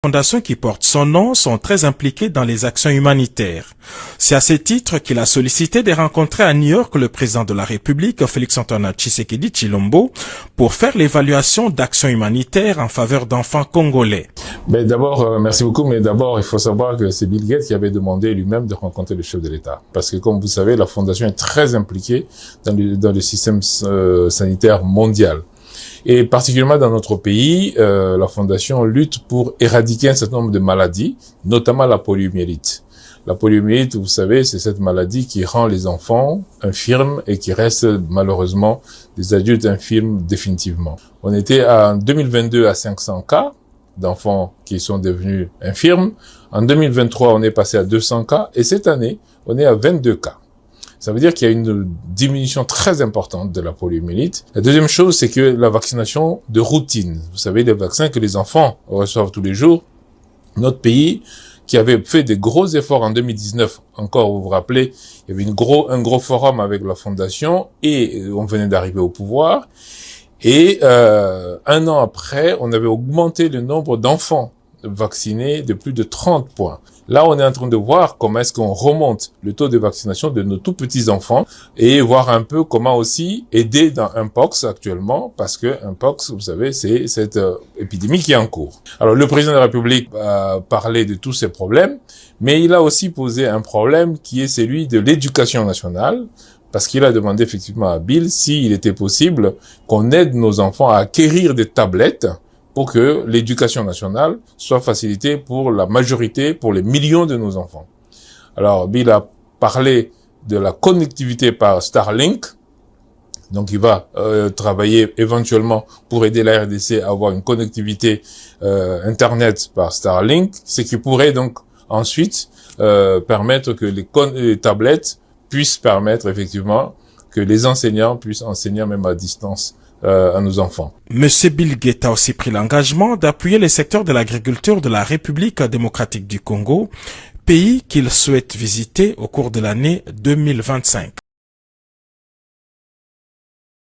fondations qui portent son nom sont très impliquées dans les actions humanitaires. C'est à ce titre qu'il a sollicité de rencontrer à New York le président de la République, Félix-Antoine Tshisekedi Tshilombo, pour faire l'évaluation d'actions humanitaires en faveur d'enfants congolais. Mais d'abord, merci beaucoup, mais d'abord, il faut savoir que c'est Bill Gates qui avait demandé lui-même de rencontrer le chef de l'État. Parce que, comme vous savez, la Fondation est très impliquée dans le système sanitaire mondial. Et particulièrement dans notre pays, la Fondation lutte pour éradiquer un certain nombre de maladies, notamment la poliomyélite. La poliomyélite, vous savez, c'est cette maladie qui rend les enfants infirmes et qui reste malheureusement des adultes infirmes définitivement. On était en 2022 à 500 cas d'enfants qui sont devenus infirmes. En 2023, on est passé à 200 cas et cette année, on est à 22 cas. Ça veut dire qu'il y a une diminution très importante de la poliomyélite. La deuxième chose, c'est que la vaccination de routine. Vous savez, les vaccins que les enfants reçoivent tous les jours. Notre pays, qui avait fait des gros efforts en 2019, encore vous vous rappelez, il y avait un gros forum avec la Fondation et on venait d'arriver au pouvoir. Et un an après, on avait augmenté le nombre d'enfants vaccinés de plus de 30 points. Là, on est en train de voir comment est-ce qu'on remonte le taux de vaccination de nos tout petits enfants et voir un peu comment aussi aider dans Mpox actuellement, parce que Mpox, vous savez, c'est cette épidémie qui est en cours. Alors, le président de la République a parlé de tous ces problèmes, mais il a aussi posé un problème qui est celui de l'éducation nationale, parce qu'il a demandé effectivement à Bill s'il était possible qu'on aide nos enfants à acquérir des tablettes pour que l'éducation nationale soit facilitée pour la majorité, pour les millions de nos enfants. Alors, Bill a parlé de la connectivité par Starlink. Donc, il va travailler éventuellement pour aider la RDC à avoir une connectivité Internet par Starlink, ce qui pourrait donc ensuite permettre que les tablettes puissent permettre effectivement que les enseignants puissent enseigner même à distance à nos enfants. Monsieur Bill Gates a aussi pris l'engagement d'appuyer les secteurs de l'agriculture de la République démocratique du Congo, pays qu'il souhaite visiter au cours de l'année 2025.